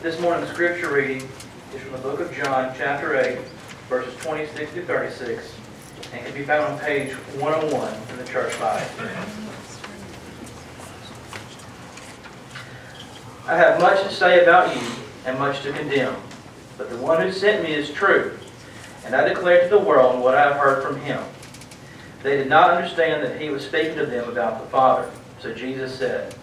This morning's scripture reading is from the book of John, chapter 8, verses 26 to 36, and can be found on page 101 in the Church Bible. I have much to say about you and much to condemn, but the one who sent me is true, and I declare to the world what I have heard from him. They did not understand that he was speaking to them about the Father. So Jesus said,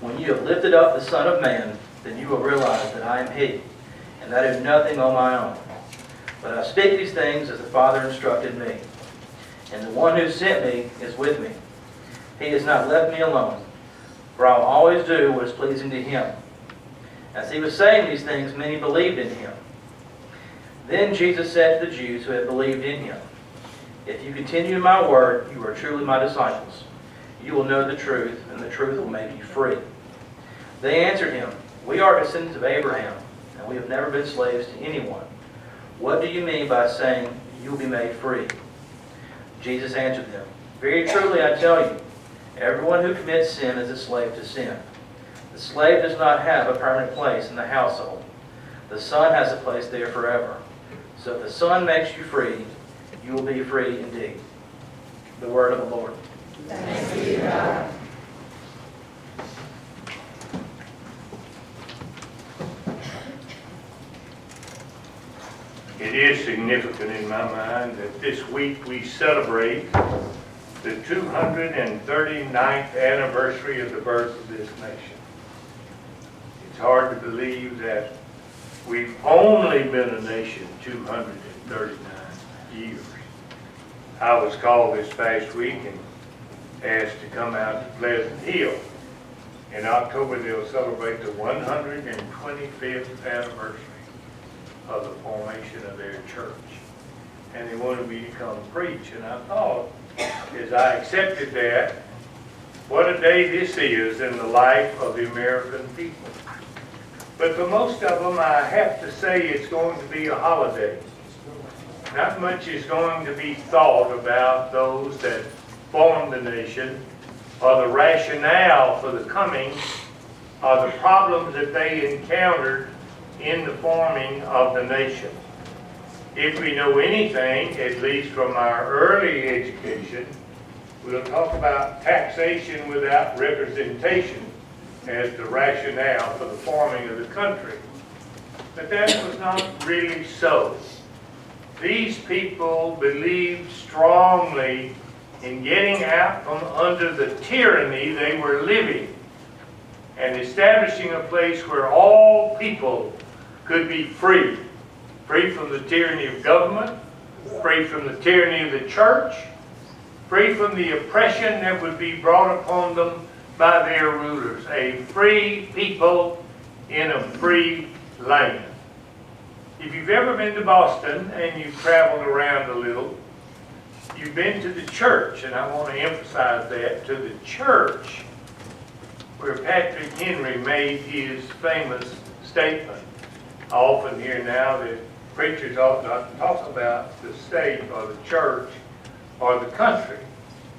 "When you have lifted up the Son of Man, then you will realize that I am he, and that I do nothing on my own. But I speak these things as the Father instructed me. And the one who sent me is with me. He has not left me alone, for I will always do what is pleasing to him." As he was saying these things, many believed in him. Then Jesus said to the Jews who had believed in him, "If you continue in my word, you are truly my disciples. You will know the truth, and the truth will make you free." They answered him, "We are descendants of Abraham, and we have never been slaves to anyone. What do you mean by saying you will be made free?" Jesus answered them, "Very truly I tell you, everyone who commits sin is a slave to sin. The slave does not have a permanent place in the household. The Son has a place there forever. So if the Son makes you free, you will be free indeed." The word of the Lord. Thanks be to God. It is significant in my mind that this week we celebrate the 239th anniversary of the birth of this nation. It's hard to believe that we've only been a nation 239 years. I was called this past week and asked to come out to Pleasant Hill. In October they'll celebrate the 125th anniversary of the formation of their church. And they wanted me to come preach. And I thought, as I accepted that, what a day this is in the life of the American people. But for most of them, I have to say it's going to be a holiday. Not much is going to be thought about those that formed the nation, or the rationale for the coming, or the problems that they encountered in the forming of the nation. If we know anything, at least from our early education, we'll talk about taxation without representation as the rationale for the forming of the country. But that was not really so. These people believed strongly in getting out from under the tyranny they were living and establishing a place where all people could be free. Free from the tyranny of government, free from the tyranny of the church, free from the oppression that would be brought upon them by their rulers. A free people in a free land. If you've ever been to Boston and you've traveled around a little, you've been to the church, and I want to emphasize that, to the church where Patrick Henry made his famous statement. I often hear now that preachers ought not to talk about the state or the church or the country.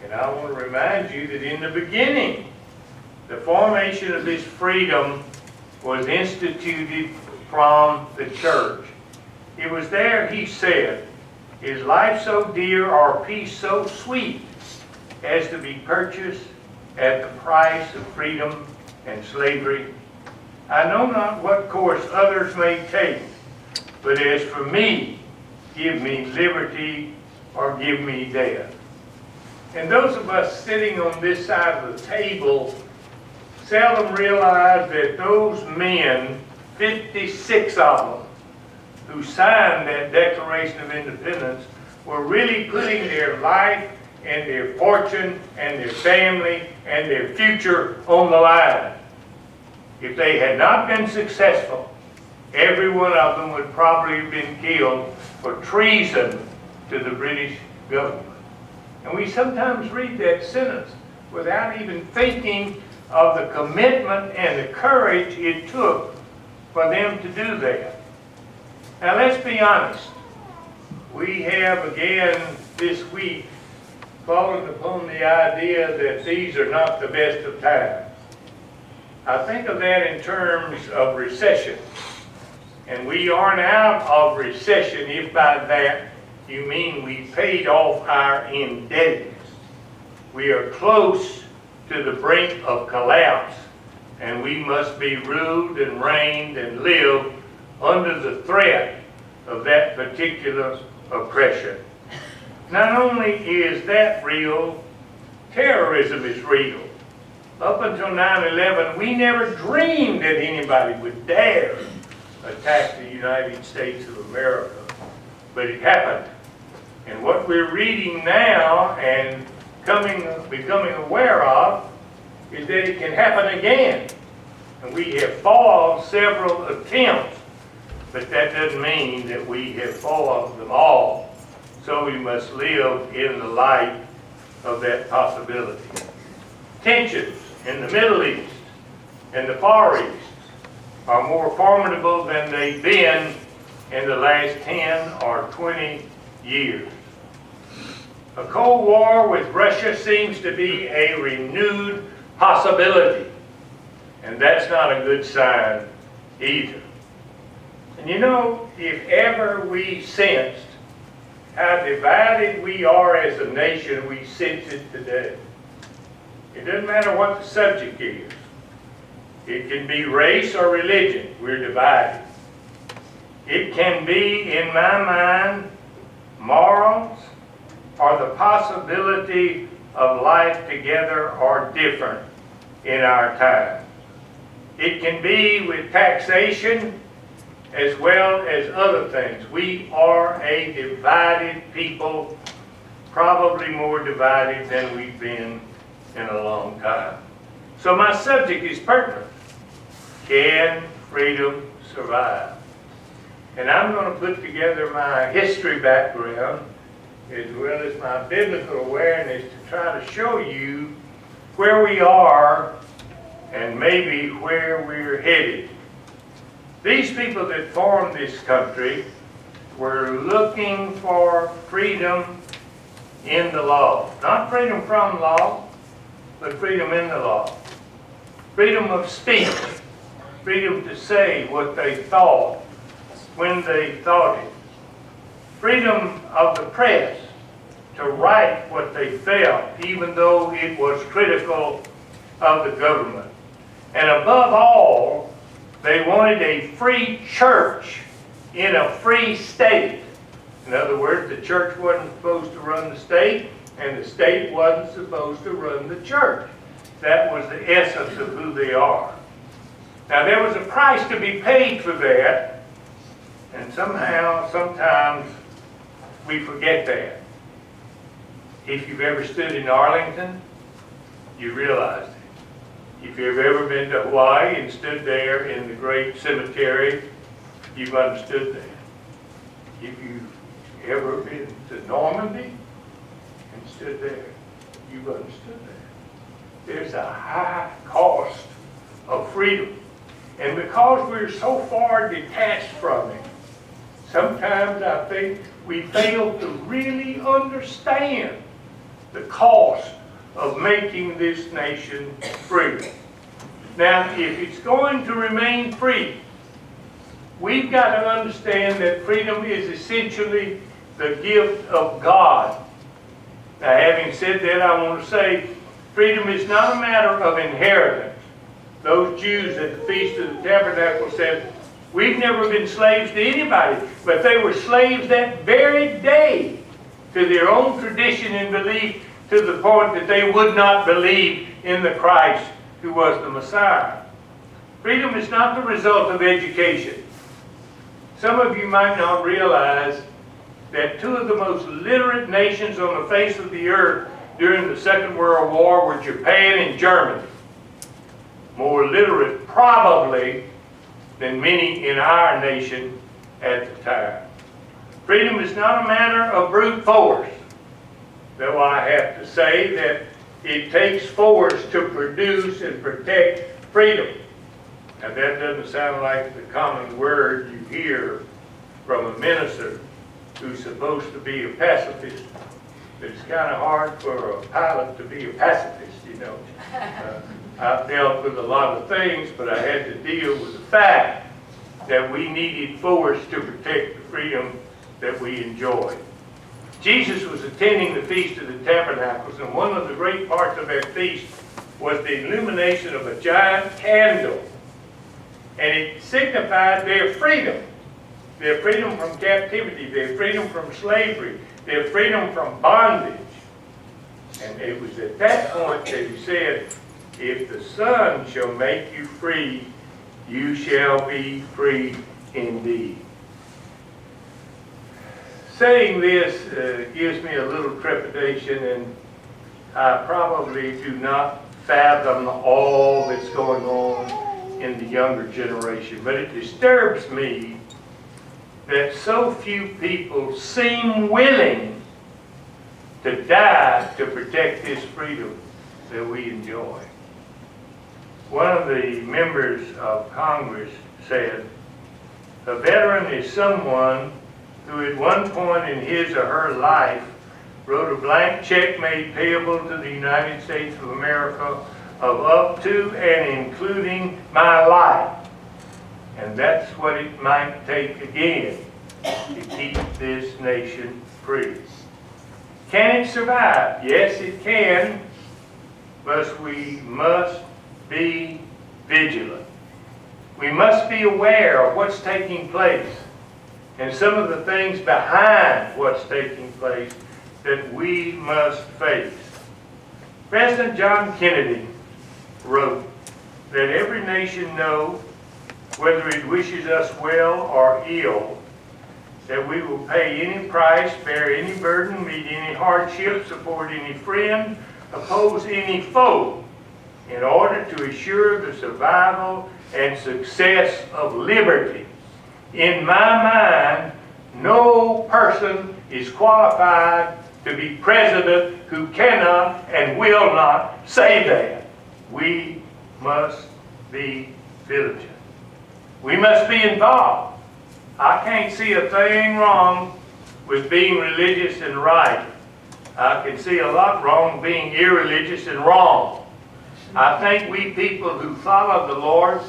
And I want to remind you that in the beginning, the formation of this freedom was instituted from the church. It was there, he said, "Is life so dear or peace so sweet as to be purchased at the price of freedom and slavery? I know not what course others may take, but as for me, give me liberty or give me death." And those of us sitting on this side of the table seldom realize that those men, 56 of them, who signed that Declaration of Independence, were really putting their life and their fortune and their family and their future on the line. If they had not been successful, every one of them would probably have been killed for treason to the British government. And we sometimes read that sentence without even thinking of the commitment and the courage it took for them to do that. Now let's be honest. We have again this week fallen upon the idea that these are not the best of times. I think of that in terms of recession. And we aren't out of recession if by that you mean we paid off our indebtedness. We are close to the brink of collapse, and we must be ruled and reigned and live under the threat of that particular oppression. Not only is that real, terrorism is real. Up until 9/11, we never dreamed that anybody would dare attack the United States of America. But it happened. And what we're reading now and becoming aware of is that it can happen again. And we have foiled several attempts, but that doesn't mean that we have foiled them all. So we must live in the light of that possibility. Tensions in the Middle East and the Far East are more formidable than they've been in the last 10 or 20 years. A Cold War with Russia seems to be a renewed possibility, and that's not a good sign either. And you know, if ever we sensed how divided we are as a nation, we sense it today. It doesn't matter what the subject is. It can be race or religion. We're divided. It can be, in my mind, morals or the possibility of life together or different in our time. It can be with taxation as well as other things. We are a divided people, probably more divided than we've been in a long time. So my subject is pertinent. Can freedom survive? And I'm going to put together my history background as well as my biblical awareness to try to show you where we are and maybe where we're headed. These people that formed this country were looking for freedom in the law. Not freedom from law, but freedom in the law. Freedom of speech. Freedom to say what they thought when they thought it. Freedom of the press to write what they felt, even though it was critical of the government. And above all, they wanted a free church in a free state. In other words, the church wasn't supposed to run the state, and the state wasn't supposed to run the church. That was the essence of who they are. Now, there was a price to be paid for that, and somehow, sometimes, we forget that. If you've ever stood in Arlington, you realize it. If you've ever been to Hawaii and stood there in the great cemetery, you've understood that. If you've ever been to Normandy and stood there, you've understood that. There's a high cost of freedom. And because we're so far detached from it, sometimes I think we fail to really understand the cost of making this nation free. Now, if it's going to remain free, we've got to understand that freedom is essentially the gift of God. Now, having said that, I want to say freedom is not a matter of inheritance. Those Jews at the Feast of the Tabernacle said, we've never been slaves to anybody, but they were slaves that very day to their own tradition and belief, to the point that they would not believe in the Christ who was the Messiah. Freedom is not the result of education. Some of you might not realize that two of the most literate nations on the face of the earth during the Second World War were Japan and Germany. More literate, probably, than many in our nation at the time. Freedom is not a matter of brute force. Though I have to say that it takes force to produce and protect freedom. Now that doesn't sound like the common word you hear from a minister who's supposed to be a pacifist. But it's kind of hard for a pilot to be a pacifist, you know. I dealt with a lot of things, but I had to deal with the fact that we needed force to protect the freedom that we enjoy. Jesus was attending the Feast of the Tabernacles, and one of the great parts of that feast was the illumination of a giant candle. And it signified their freedom from captivity, their freedom from slavery, their freedom from bondage. And it was at that point that he said, if the Son shall make you free, you shall be free indeed. Saying this gives me a little trepidation, and I probably do not fathom all that's going on in the younger generation. But it disturbs me that so few people seem willing to die to protect this freedom that we enjoy. One of the members of Congress said, a veteran is someone who at one point in his or her life wrote a blank check made payable to the United States of America of up to and including my life. And that's what it might take again to keep this nation free. Can it survive? Yes, it can, but we must be vigilant. We must be aware of what's taking place and some of the things behind what's taking place that we must face. President John Kennedy wrote, "Let every nation know, whether it wishes us well or ill, that we will pay any price, bear any burden, meet any hardship, support any friend, oppose any foe, in order to assure the survival and success of liberty. In my mind, no person is qualified to be president who cannot and will not say that." We must be vigilant. We must be involved. I can't see a thing wrong with being religious and right. I can see a lot wrong being irreligious and wrong. I think we people who follow the Lord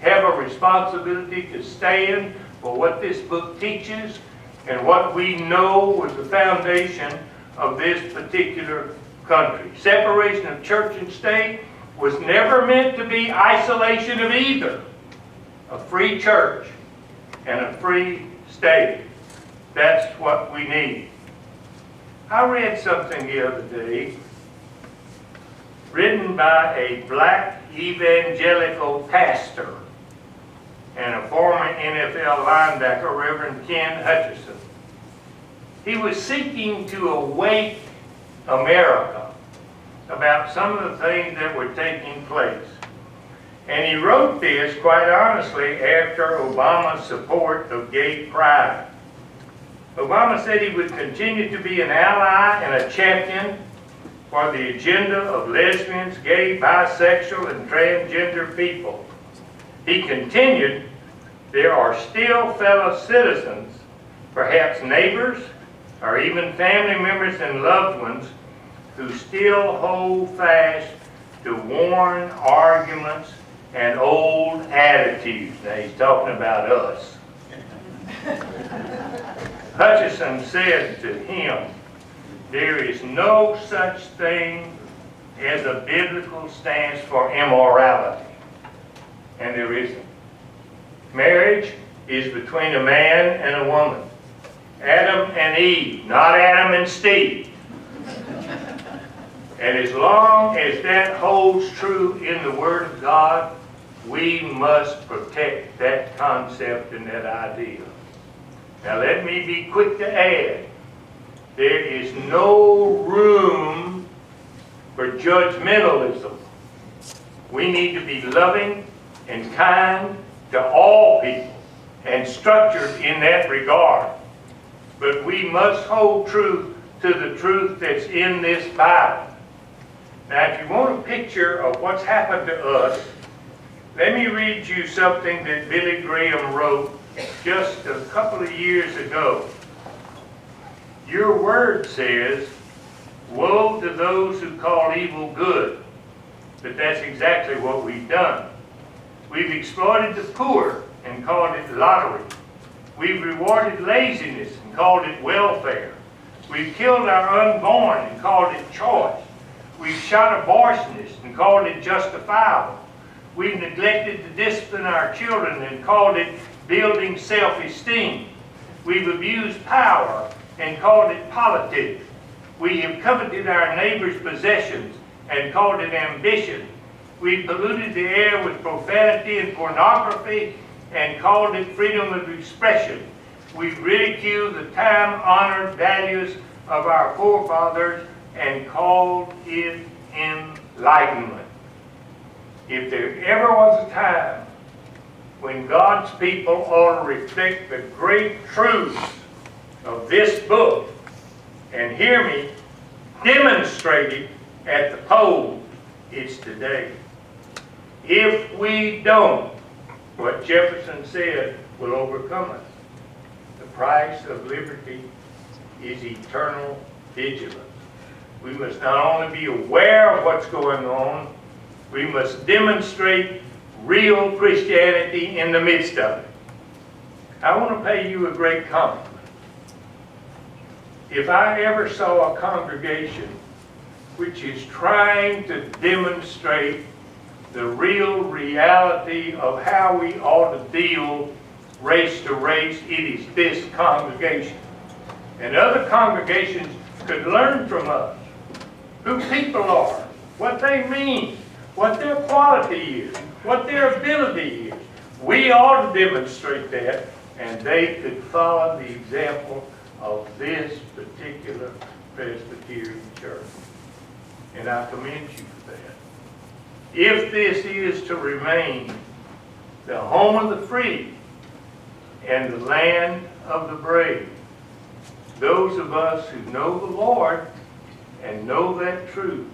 have a responsibility to stand for what this book teaches and what we know was the foundation of this particular country. Separation of church and state was never meant to be isolation of either. A free church and a free state. That's what we need. I read something the other day written by a black evangelical pastor and a former NFL linebacker, Reverend Ken Hutchinson. He was seeking to awake America about some of the things that were taking place. And he wrote this, quite honestly, after Obama's support of gay pride. Obama said he would continue to be an ally and a champion for the agenda of lesbians, gay, bisexual, and transgender people. He continued, there are still fellow citizens, perhaps neighbors, or even family members and loved ones, who still hold fast to worn arguments and old attitudes. Now he's talking about us. Hutchinson said to him, there is no such thing as a biblical stance for immorality. And there isn't. Marriage is between a man and a woman. Adam and Eve, not Adam and Steve. And as long as that holds true in the Word of God, we must protect that concept and that idea. Now let me be quick to add, there is no room for judgmentalism. We need to be loving and kind to all people and structured in that regard. But we must hold true to the truth that's in this Bible. Now, if you want a picture of what's happened to us, let me read you something that Billy Graham wrote just a couple of years ago. Your word says, woe to those who call evil good, but that's exactly what we've done. We've exploited the poor and called it lottery. We've rewarded laziness and called it welfare. We've killed our unborn and called it choice. We've shot abortionists and called it justifiable. We've neglected to discipline our children and called it building self-esteem. We've abused power and called it politics. We have coveted our neighbor's possessions and called it ambition. We've polluted the air with profanity and pornography and called it freedom of expression. We've ridiculed the time-honored values of our forefathers and called it enlightenment. If there ever was a time when God's people ought to reflect the great truths of this book and hear me demonstrated at the polls, it's today. If we don't, what Jefferson said will overcome us. The price of liberty is eternal vigilance. We must not only be aware of what's going on, we must demonstrate real Christianity in the midst of it. I want to pay you a great compliment. If I ever saw a congregation which is trying to demonstrate the real reality of how we ought to deal race to race, it is this congregation. And other congregations could learn from us who people are, what they mean, what their quality is, what their ability is. We ought to demonstrate that, and they could follow the example of this particular Presbyterian church. And I commend you for that. If this is to remain the home of the free and the land of the brave, those of us who know the Lord and know that truth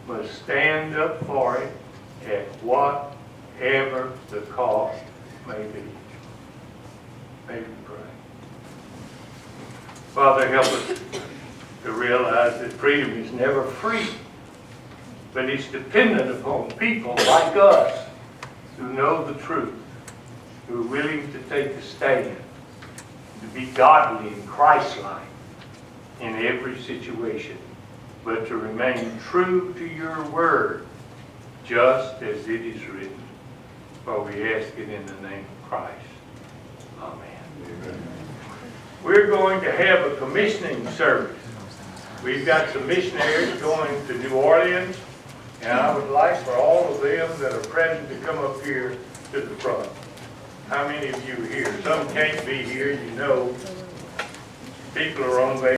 must stand up for it at whatever the cost may be. May we pray. Father, help us to realize that freedom is never free, but it's dependent upon people like us who know the truth, who are willing to take a stand, to be godly and Christ-like in every situation, but to remain true to your word, just as it is written. For we ask it in the name of Christ. Amen. Amen. We're going to have a commissioning service. We've got some missionaries going to New Orleans, and I would like for all of them that are present to come up here to the front. How many of you are here? Some can't be here, you know. People are on vacation.